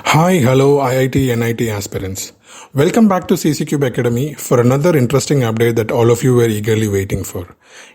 Hi, hello, IIT, NIT aspirants. Welcome back to 𝐫𝐶𝐫 Academy for another interesting update that all of you were eagerly waiting for.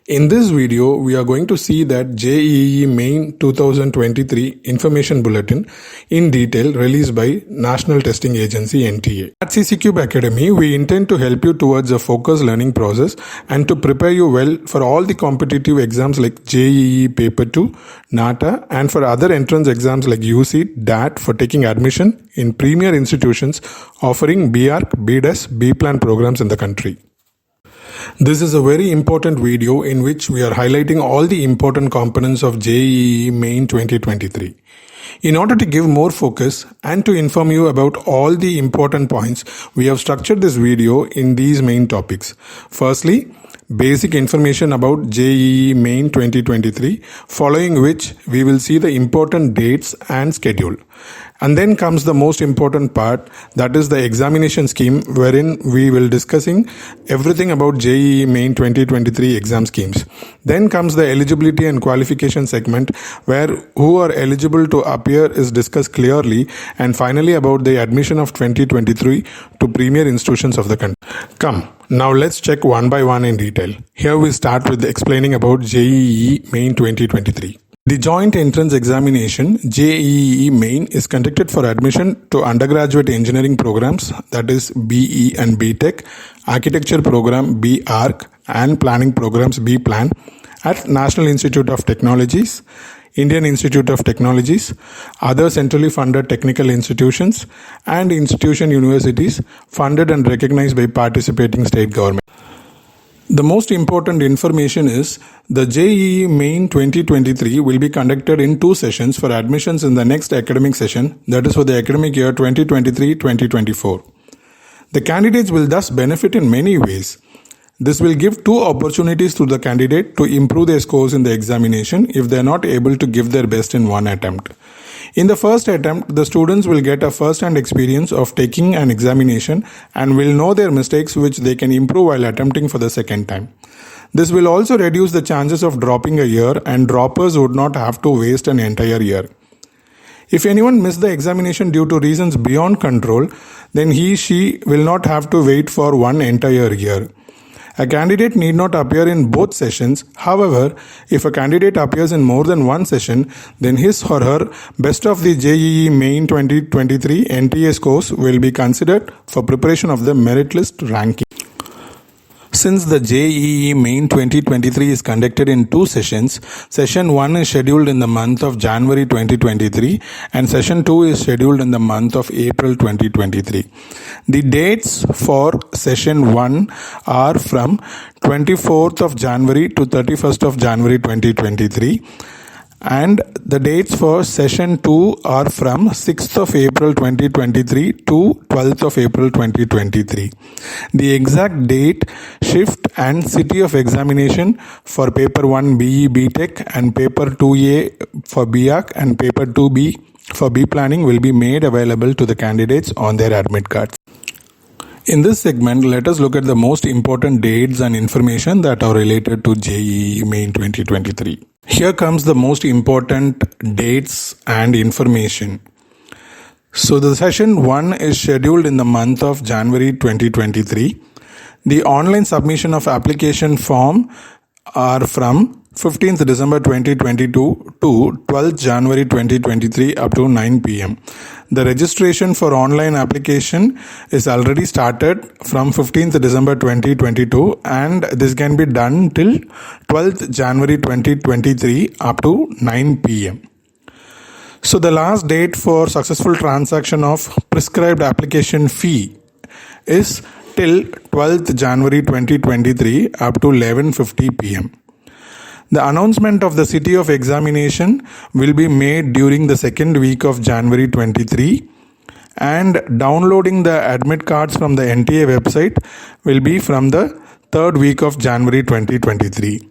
In this video, we are going to see that JEE Main 2023 Information Bulletin in detail released by National Testing Agency NTA. At 𝐫𝐶𝐫 Academy, we intend to help you towards a focused learning process and to prepare you well for all the competitive exams like JEE Paper 2, NATA, and for other entrance exams like UC, DAT for taking admission in premier institutions offering B.ARCH, B.TECH, B.PLAN programs in the country. This is a very important video in which we are highlighting all the important components of JEE Main 2023. In order to give more focus and to inform you about all the important points, we have structured this video in these main topics. Firstly, basic information about JEE Main 2023, following which we will see the important dates and schedule. And then comes the most important part, that is the examination scheme, wherein we will discussing everything about JEE Main 2023 exam schemes. Then comes the eligibility and qualification segment, where who are eligible to appear is discussed clearly, and finally about the admission of 2023 to premier institutions of the country. Come, now let's check one by one in detail. Here we start with explaining about JEE Main 2023. The joint entrance examination JEE Main is conducted for admission to undergraduate engineering programs, that is BE and B.TECH, architecture program B.ARCH, and planning programs B.PLAN at National Institute of Technologies, Indian Institute of Technologies, other centrally funded technical institutions, and institution universities funded and recognized by participating state government. The most important information is the JEE Main 2023 will be conducted in 2 sessions for admissions in the next academic session, that is for the academic year 2023-2024. The candidates will thus benefit in many ways. This will give 2 opportunities to the candidate to improve their scores in the examination if they are not able to give their best in one attempt. In the first attempt, the students will get a first-hand experience of taking an examination and will know their mistakes which they can improve while attempting for the second time. This will also reduce the chances of dropping a year, and droppers would not have to waste an entire year. If anyone missed the examination due to reasons beyond control, then she will not have to wait for one entire year. A candidate need not appear in both sessions. However, if a candidate appears in more than one session, then his or her best of the JEE Main 2023 NTA scores will be considered for preparation of the merit list ranking. Since the JEE Main 2023 is conducted in 2 sessions, Session 1 is scheduled in the month of January 2023 and Session 2 is scheduled in the month of April 2023. The dates for Session 1 are from 24th of January to 31st of January 2023. And the dates for Session 2 are from 6th of April 2023 to 12th of April 2023. The exact date, shift and city of examination for Paper 1 BE B.TECH and Paper 2A for B.ARCH and Paper 2B for B.PLANning will be made available to the candidates on their admit cards. In this segment, let us look at the most important dates and information that are related to JEE Main 2023. Here comes the most important dates and information. So the Session 1 is scheduled in the month of January 2023. The online submission of application form are from 15th December 2022 to 12th January 2023 up to 9 p.m. The registration for online application is already started from 15th December 2022 and this can be done till 12th January 2023 up to 9 p.m. So the last date for successful transaction of prescribed application fee is till 12th January 2023 up to 11:50 p.m. The announcement of the city of examination will be made during the second week of January 23 and downloading the admit cards from the NTA website will be from the third week of January 2023.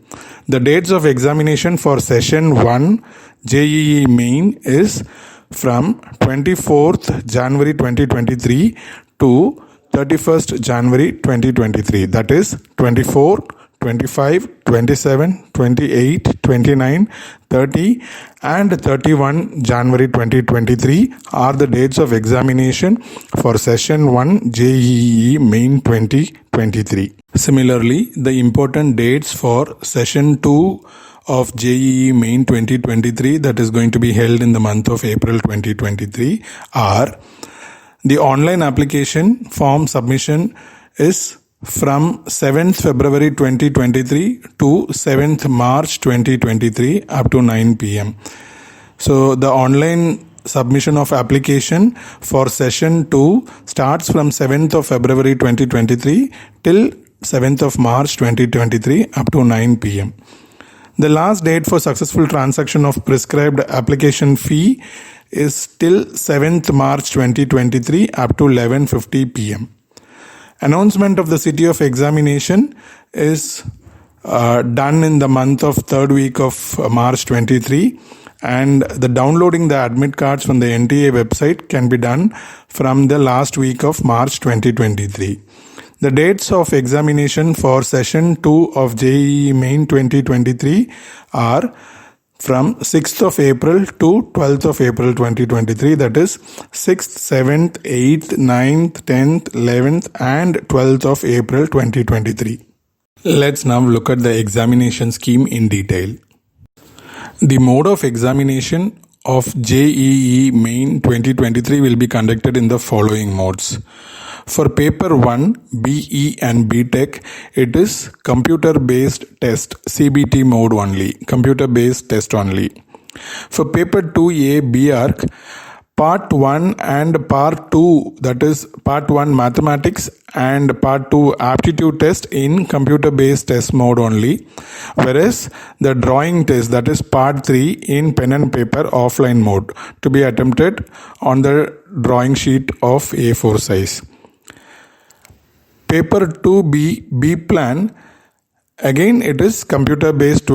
The dates of examination for Session 1 JEE Main is from 24th January 2023 to 31st January 2023. That is 24, 25, 27, 28, 29, 30 and 31 January 2023 are the dates of examination for Session 1 JEE Main 2023. Similarly, the important dates for Session 2 of JEE Main 2023 that is going to be held in the month of April 2023 are: the online application form submission is from 7th February 2023 to 7th March 2023 up to 9 p.m. So the online submission of application for Session 2 starts from 7th of February 2023 till 7th of March 2023 up to 9 p.m. The last date for successful transaction of prescribed application fee is till 7th March 2023 up to 11:50 p.m. Announcement of the city of examination is done in the month of third week of March 23, and the downloading the admit cards from the NTA website can be done from the last week of March 2023. The dates of examination for Session 2 of JEE Main 2023 are from 6th of April to 12th of April 2023, that is 6th, 7th, 8th, 9th, 10th, 11th and 12th of April 2023. Let's now look at the examination scheme in detail. The mode of examination of JEE Main 2023 will be conducted in the following modes. For paper 1, BE and B.TECH, it is computer-based test, CBT mode only, computer-based test only. For paper 2A, B.ARCH, part 1 and part 2, that is part 1 mathematics and part 2 aptitude test in computer-based test mode only, whereas the drawing test, that is part 3 in pen and paper offline mode, to be attempted on the drawing sheet of A4 size. Paper 2B, B.PLAN, again it is computer-based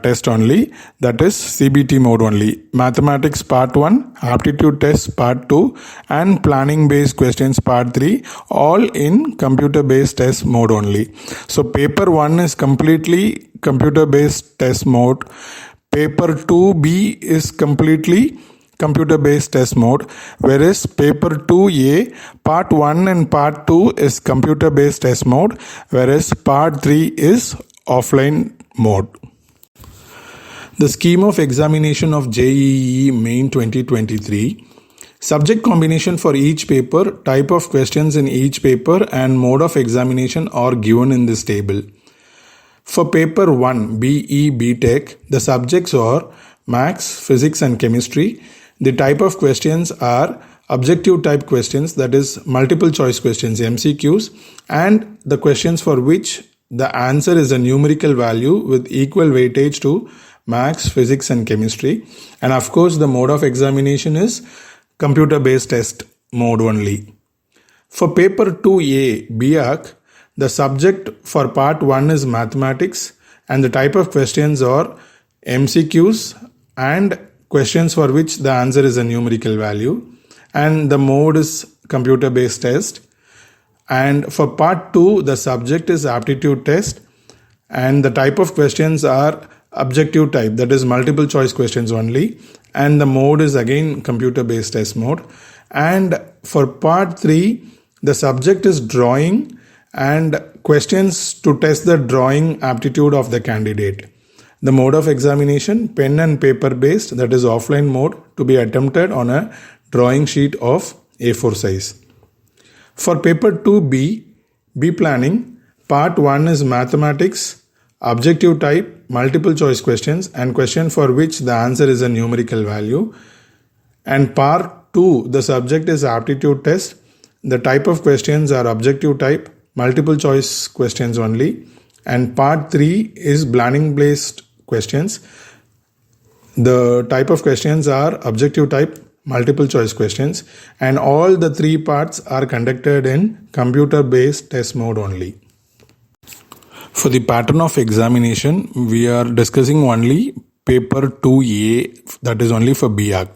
test only, that is CBT mode only. Mathematics part 1, aptitude test part 2 and planning-based questions part 3, all in computer-based test mode only. So paper 1 is completely computer-based test mode. Paper 2B is completely computer-based test mode, whereas paper 2A, part 1 and part 2 is computer-based test mode, whereas part 3 is offline mode. The scheme of examination of JEE Main 2023: subject combination for each paper, type of questions in each paper and mode of examination are given in this table. For paper 1, BE B.TECH, the subjects are Maths, Physics and Chemistry. The type of questions are objective type questions, that is multiple choice questions, MCQs, and the questions for which the answer is a numerical value with equal weightage to Maths, Physics and Chemistry. And of course the mode of examination is computer-based test mode only. For paper 2A, B.ARCH, the subject for part 1 is mathematics and the type of questions are MCQs and questions for which the answer is a numerical value, and the mode is computer-based test. And for part 2, the subject is aptitude test and the type of questions are objective type, that is multiple choice questions only, and the mode is again computer-based test mode. And for part 3, the subject is drawing and questions to test the drawing aptitude of the candidate. The mode of examination, pen and paper based, that is offline mode, to be attempted on a drawing sheet of A4 size. For paper 2B, B planning, part 1 is mathematics, objective type, multiple choice questions and question for which the answer is a numerical value. And part 2, the subject is aptitude test. The type of questions are objective type, multiple choice questions only. And part 3 is planning based questions. The type of questions are objective type, multiple choice questions, and all the three parts are conducted in computer based test mode only. For the pattern of examination, we are discussing only paper 2A, that is only for B.ARCH.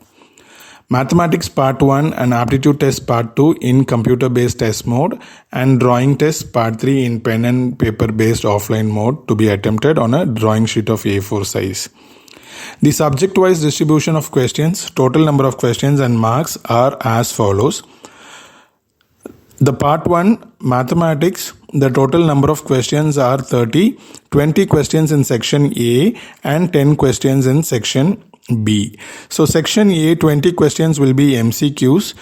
Mathematics Part 1 and Aptitude Test Part 2 in computer-based test mode, and Drawing Test Part 3 in pen and paper-based offline mode to be attempted on a drawing sheet of A4 size. The subject-wise distribution of questions, total number of questions and marks are as follows. The Part 1 Mathematics, the total number of questions are 30, 20 questions in Section A and 10 questions in Section B. So Section A, 20 questions will be MCQs,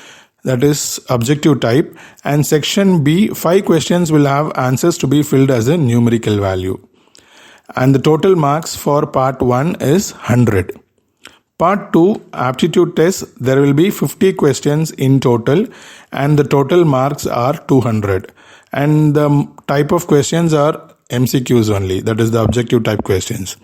that is objective type, and Section B, 5 questions will have answers to be filled as a numerical value. And the total marks for Part 1 is 100. Part 2 Aptitude Test, there will be 50 questions in total and the total marks are 200. And the type of questions are MCQs only, that is the objective type questions.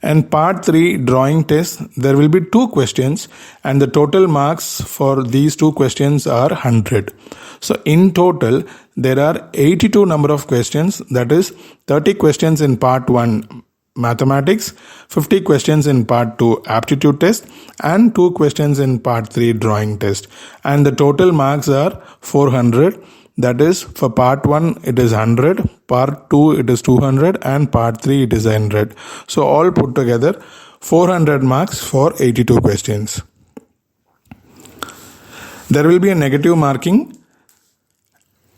And Part 3 Drawing Test, there will be 2 questions and the total marks for these 2 questions are 100. So in total, there are 82 number of questions, that is 30 questions in Part 1 Mathematics, 50 questions in Part 2 Aptitude Test and 2 questions in Part 3 Drawing Test. And the total marks are 400. That is, for Part 1 it is 100, Part 2 it is 200 and Part 3 it is 100. So all put together 400 marks for 82 questions. There will be a negative marking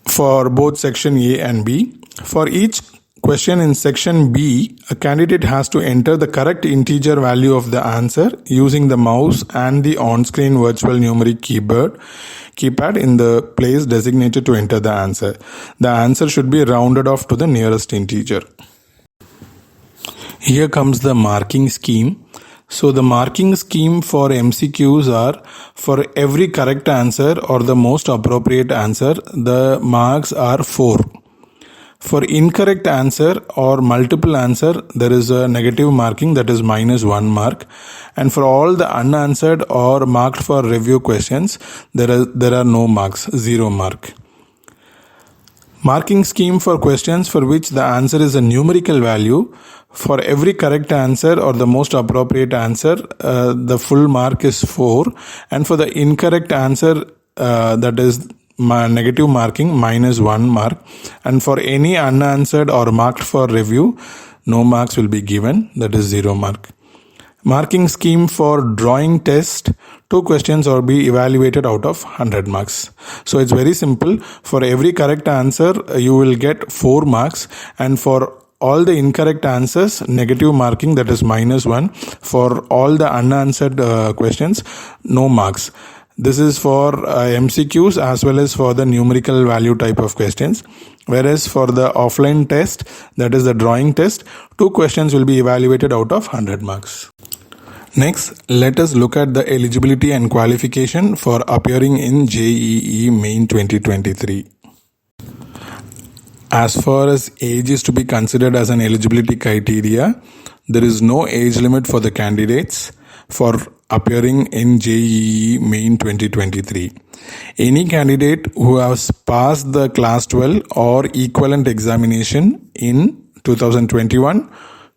for both Section A and B. For each question in Section B, a candidate has to enter the correct integer value of the answer using the mouse and the on-screen virtual numeric keypad in the place designated to enter the answer. The answer should be rounded off to the nearest integer. Here comes the marking scheme. So the marking scheme for MCQs are, for every correct answer or the most appropriate answer, the marks are 4. For incorrect answer or multiple answer, there is a negative marking, that is -1 mark. And for all the unanswered or marked for review questions, there are no marks, 0 mark. Marking scheme for questions for which the answer is a numerical value. For every correct answer or the most appropriate answer, the full mark is 4. And for the incorrect answer, that is negative marking, -1 mark. And for any unanswered or marked for review, no marks will be given, that is 0 mark. Marking scheme for drawing test, 2 questions will be evaluated out of 100 marks. So it's very simple. For every correct answer, you will get 4 marks, and for all the incorrect answers, negative marking, that is -1. For all the unanswered questions, no marks. This is for MCQs as well as for the numerical value type of questions. Whereas for the offline test, that is the drawing test, 2 questions will be evaluated out of 100 marks. Next, let us look at the eligibility and qualification for appearing in JEE Main 2023. As far as age is to be considered as an eligibility criteria, there is no age limit for the candidates for appearing in JEE Main 2023. Any candidate who has passed the Class 12 or equivalent examination in 2021,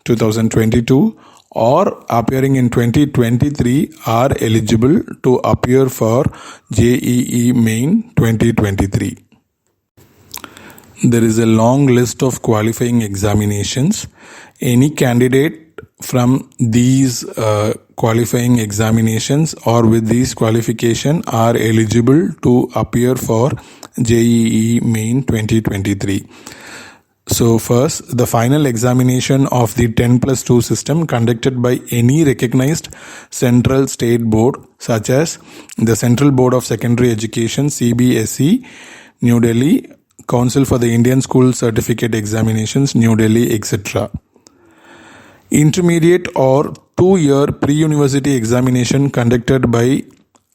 2022 or appearing in 2023 are eligible to appear for JEE Main 2023. There is a long list of qualifying examinations. Any candidate from these qualifying examinations or with these qualification are eligible to appear for JEE Main 2023. So first, the final examination of the 10+2 system conducted by any recognized central state board such as the Central Board of Secondary Education CBSE, New Delhi, Council for the Indian School Certificate Examinations, New Delhi, etc. Intermediate or 2-year pre-university examination conducted by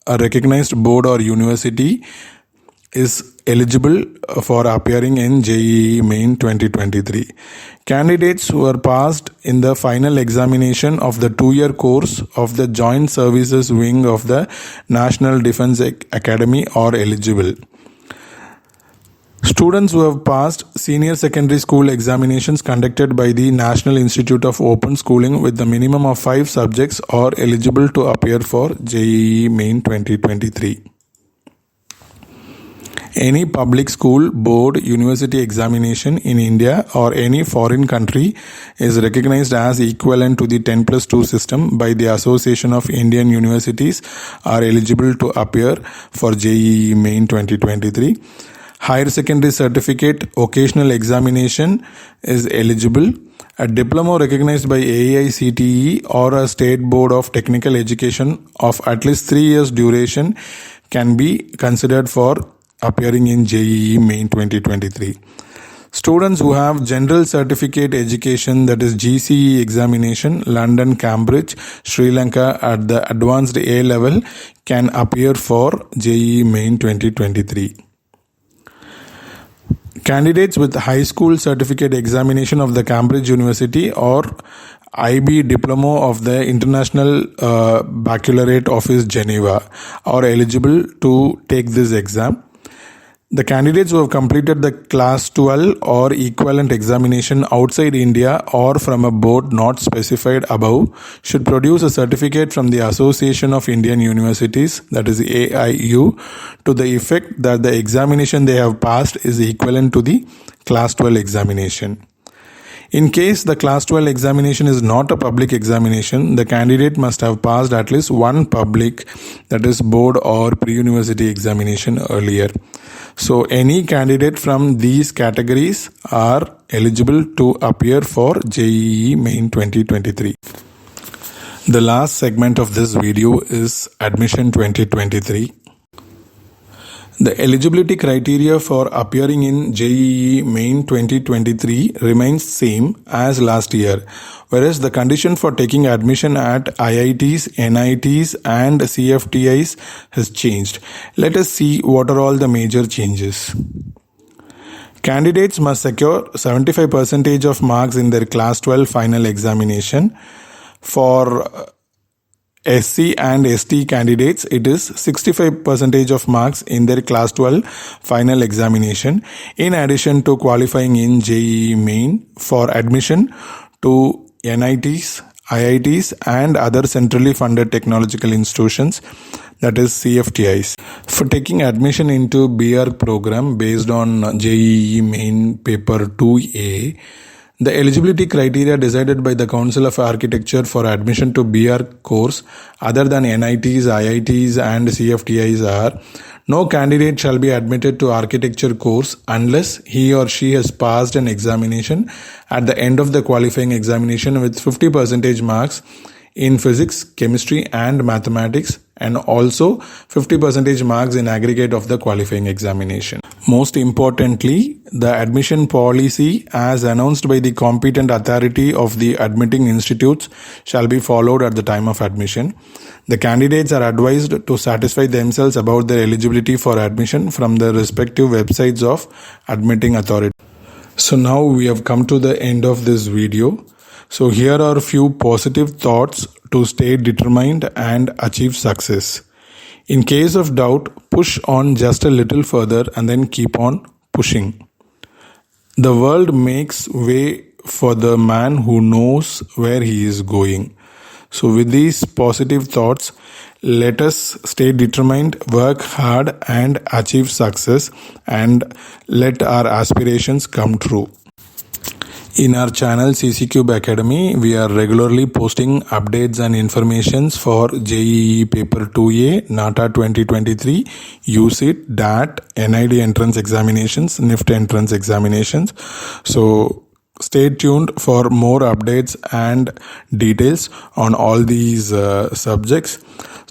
a recognized board or university is eligible for appearing in JEE Main 2023. Candidates who are passed in the final examination of the 2-year course of the Joint Services Wing of the National Defence Academy are eligible. Students who have passed senior secondary school examinations conducted by the National Institute of Open Schooling with the minimum of 5 subjects are eligible to appear for JEE Main 2023. Any public school, board, university examination in India or any foreign country is recognized as equivalent to the 10+2 system by the Association of Indian Universities are eligible to appear for JEE Main 2023. Higher secondary certificate occasional examination is eligible. A diploma recognized by AICTE or a state board of technical education of at least 3 years duration can be considered for appearing in JEE Main 2023. Students who have general certificate education, that is GCE examination, London, Cambridge, Sri Lanka at the advanced A level can appear for JEE Main 2023. Candidates with high school certificate examination of the Cambridge University or IB diploma of the International Baccalaureate Office Geneva are eligible to take this exam. The candidates who have completed the Class 12 or equivalent examination outside India or from a board not specified above should produce a certificate from the Association of Indian Universities, that is AIU, to the effect that the examination they have passed is equivalent to the Class 12 examination. In case the Class 12 examination is not a public examination, the candidate must have passed at least one public, that is board or pre-university examination earlier. So any candidate from these categories are eligible to appear for JEE Main 2023. The last segment of this video is Admission 2023. The eligibility criteria for appearing in JEE Main 2023 remains same as last year, whereas the condition for taking admission at IITs, NITs and CFTIs has changed. Let us see what are all the major changes. Candidates must secure 75% of marks in their Class 12 final examination. For SC and ST candidates, it is 65% of marks in their Class 12 final examination, in addition to qualifying in JEE Main for admission to NITs, IITs and other centrally funded technological institutions, that is CFTIs. For taking admission into B.ARCH program based on JEE Main Paper 2A, the eligibility criteria decided by the Council of Architecture for admission to B.ARCH course other than NITs, IITs and CFTIs are: no candidate shall be admitted to architecture course unless he or she has passed an examination at the end of the qualifying examination with 50% marks in physics, chemistry and mathematics, and also 50% marks in aggregate of the qualifying examination. Most importantly, the admission policy as announced by the competent authority of the admitting institutes shall be followed at the time of admission. The candidates are advised to satisfy themselves about their eligibility for admission from the respective websites of admitting authority. So now we have come to the end of this video. So here are a few positive thoughts to stay determined and achieve success. In case of doubt, push on just a little further and then keep on pushing. The world makes way for the man who knows where he is going. So with these positive thoughts, let us stay determined, work hard and achieve success, and let our aspirations come true. In our channel CCCube Academy, we are regularly posting updates and informations for JEE Paper 2A, NATA 2023, UCIT, DAT, NID entrance examinations, NIFT entrance examinations. So stay tuned for more updates and details on all these subjects.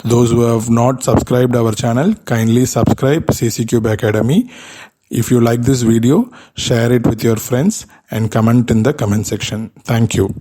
Those who have not subscribed our channel, kindly subscribe CCCube Academy. If you like this video, share it with your friends and comment in the comment section. Thank you.